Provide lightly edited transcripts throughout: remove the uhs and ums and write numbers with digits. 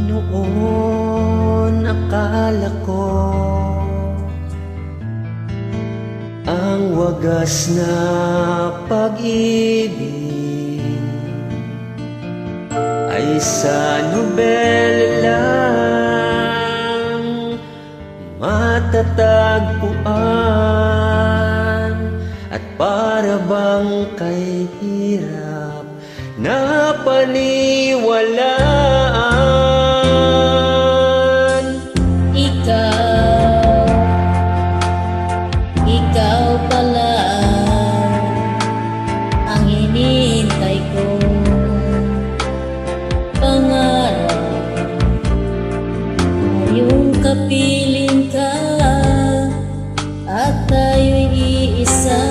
Noon akala ko ang wagas na pag-ibig ay sa nobela lang matatagpuan, at para bang kay hirap na paniwalaan. Ikaw pala ang hinihintay ko, pangarap ngayong kapiling ka at tayo'y iisa.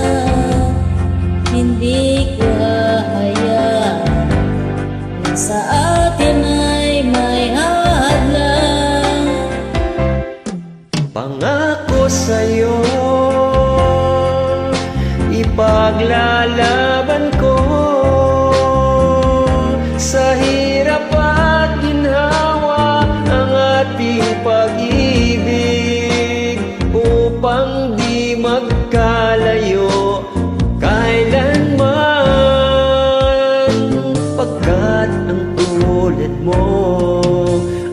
Hindi ko hahayaan sa atin ay may hadlang. Pangako sa'yo, ipaglalaban ko sa hirap at ginhawa ang ating pag-ibig, upang di magkalayo kailanman, pagkat ang tulad mo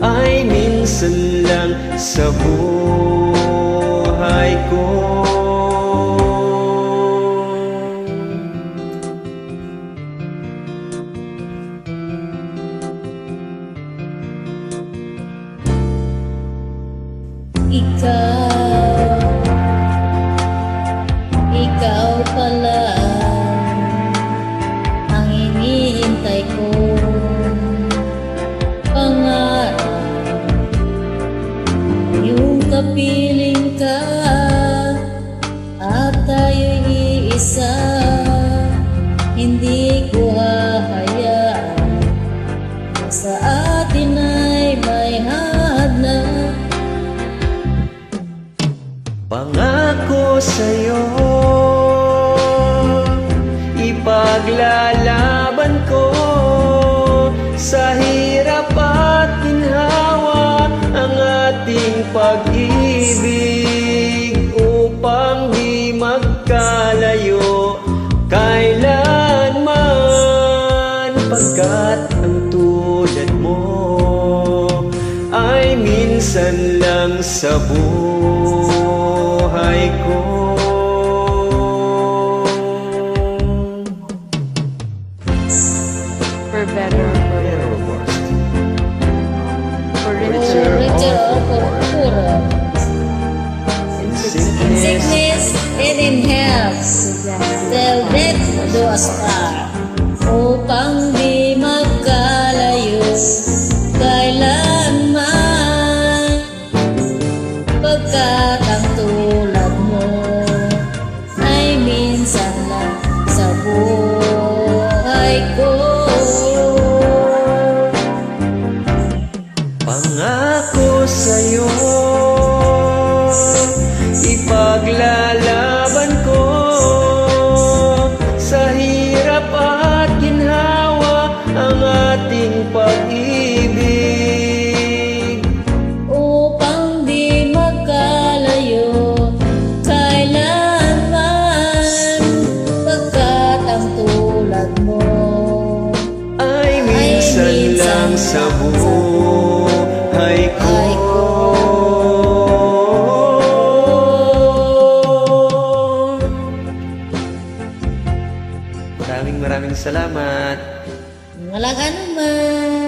ay minsan lang sa buhay ko. Ikaw pala ang hinihintay ko, pangarap yung kapiling ka at tayo'y iisa. Hindi ko hahayaan na sa atin ay may hadlang. Pangako sa'yo, ipaglalaban ko sa hirap at ginhawa ang ating pag-ibig, upang di magkalayo kailanman, pagkat ang tulad mo ay minsan lang sa buhay ko. For better or for worse. For richer Richer or or for poorer, In in sickness, sickness and in health, till death do us part, upang di magkalayo kailanman, pagkat ang tulad mo ay minsan lang sa buhay ko. pangako sa'yo, ipaglalaban ko sa hirap at ginhawa ang ating pag-ibig, Upang di magkalayo kailanman, pagkat ang tulad mo ay minsan lang sa buhay ko. ay ko. Maraming salamat. Walang anuman.